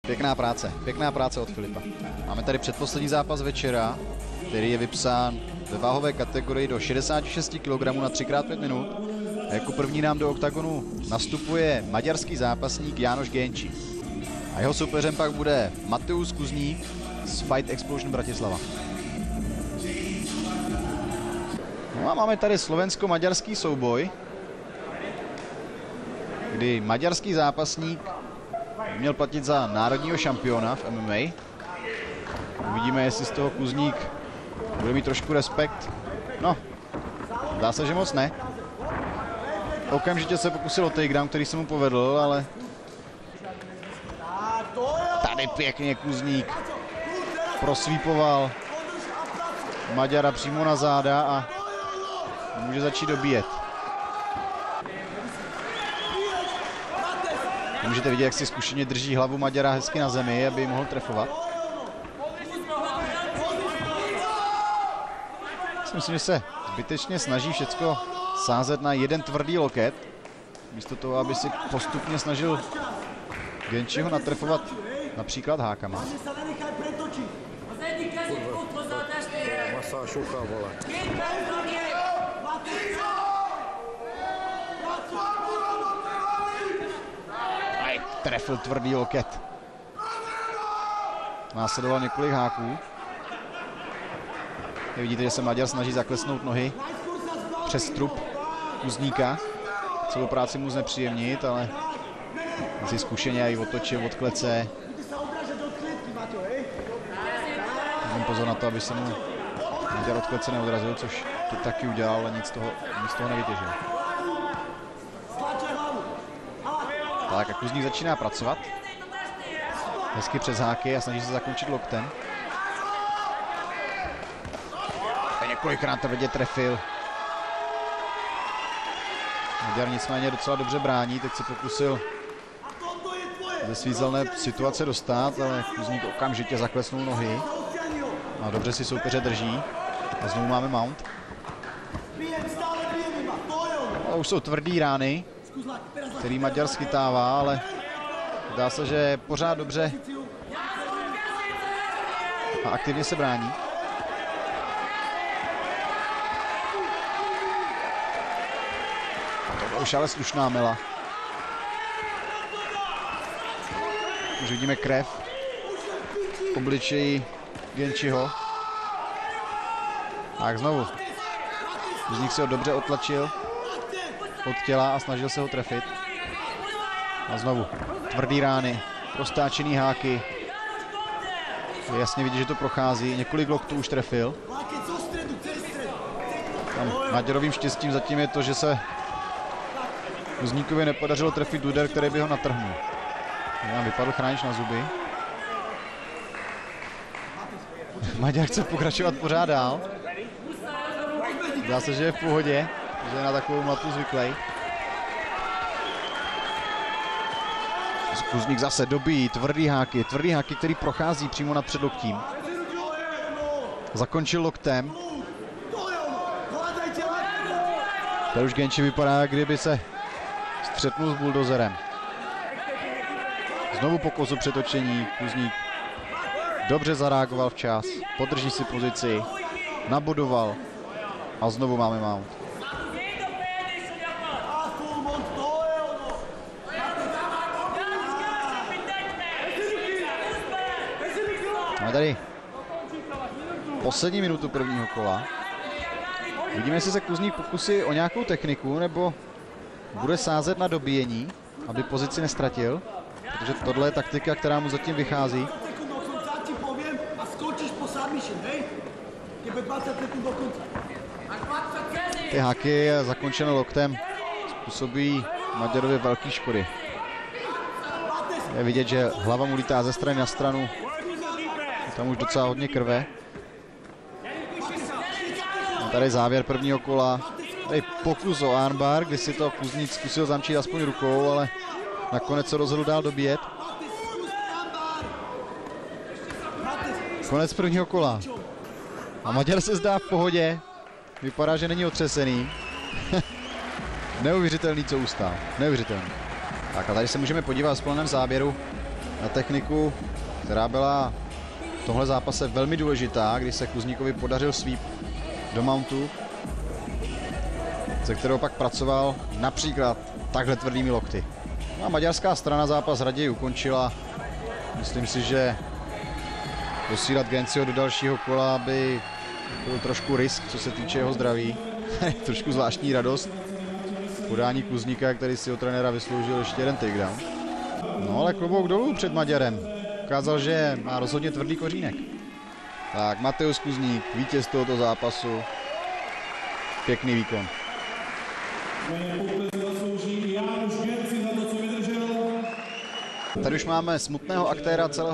Pěkná práce od Filipa. Máme tady předposlední zápas večera, který je vypsán ve váhové kategorii do 66 kg na 3x5 minut. A jako první nám do oktagonu nastupuje maďarský zápasník János Genči. A jeho soupeřem pak bude Mateusz Kuzník z Fight Explosion Bratislava. No a máme tady slovensko-maďarský souboj, kdy maďarský zápasník měl platit za národního šampiona v MMA. Uvidíme, jestli z toho Kuzník bude mít trošku respekt. No, zdá se, že moc ne. Okamžitě se pokusil o takedown, který se mu povedl, ale tady pěkně Kuzník prosvípoval Maďara přímo na záda a může začít dobíjet. Můžete vidět, jak si zkušeně drží hlavu Maďara hezky na zemi, aby ji mohl trefovat. Myslím, že se zbytečně snaží všecko sázet na jeden tvrdý loket, místo toho, aby si postupně snažil Genčiho natrefovat například hákama. Masáž ucha, vole. Trefil tvrdý loket. Následoval několik háků. Vidíte, že se Maďar snaží zaklesnout nohy přes trup Kuzníka. Celou práci mu znepříjemnit, ale asi zkušeně i otočil od klece. Mám pozor na to, aby se mu Maďar od klece neodrazil, což to taky udělal, ale nic z toho nevytěžil. Tak a Kuzník začíná pracovat. Hezky přes háky a snaží se zakončit loktem. A několikrát tvrdě trefil. Maďar nicméně docela dobře brání. Teď se pokusil ze svízelné situace dostat, ale Kuzník okamžitě zaklesnul nohy. A dobře si soupeře drží. A znovu máme mount. A už jsou tvrdý rány, který Maďar schytává, ale zdá se, že pořád dobře a aktivně se brání. To už ale slušná mela. Už vidíme krev v obličeji Genčiho. Tak znovu. Kuzník si ho dobře otlačil od těla a snažil se ho trefit. A znovu tvrdý rány, roztáčený háky. Je jasně vidět, že to prochází. Několik loktů už trefil. Tam Maďarovým štěstím zatím je to, že se Kuzníkovi nepodařilo trefit úder, který by ho natrhnul. Nám vypadl chránič na zuby. Maďar chce pokračovat pořád dál. Zdá se, že je v pohodě, že je na takovou mlatu zvyklý. Kuzník zase dobíjí tvrdý háky, který prochází přímo nad předloktím. Zakončil loktem. Tady už Genči vypadá, jak kdyby se střetnul s buldozerem. Znovu pokus o přetočení. Kuzník dobře zareagoval včas, podrží si pozici, nabodoval a znovu máme mount. Máme tady poslední minutu prvního kola. Vidíme, jestli se Kuzník pokusí o nějakou techniku, nebo bude sázet na dobíjení, aby pozici nestratil, protože tohle je taktika, která mu zatím vychází. Ty háky zakončené loktem způsobí Maďarovi velký škody. Je vidět, že hlava mu lítá ze strany na stranu. Je tam už docela hodně krve. A tady závěr prvního kola. Tady pokus o armbar, kdy si to Kuzník zkusil zamčit aspoň rukou, ale nakonec se rozhodl dál dobíjet. Konec prvního kola. A Maďar se zdá v pohodě. Vypadá, že není otřesený. Neuvěřitelný, co ustál. Neuvěřitelný. Tak a tady se můžeme podívat v plném záběru na techniku, která byla v tomhle zápase velmi důležitá, kdy se Kuzníkovi podařil sweep do mountu, ze kterého pak pracoval například takhle tvrdými lokty. No a maďarská strana zápas raději ukončila. Myslím si, že posílat Gencio do dalšího kola by byl trošku risk, co se týče jeho zdraví. Trošku zvláštní radost. Podání Kuzníka, který si od trenéra vysloužil ještě jeden takedown. No ale klobouk dolů před Maďarem. Ukázal, že má rozhodně tvrdý kořínek. Tak Mateusz Kuzník, vítěz tohoto zápasu. Pěkný výkon. Tady už máme smutného aktéra celého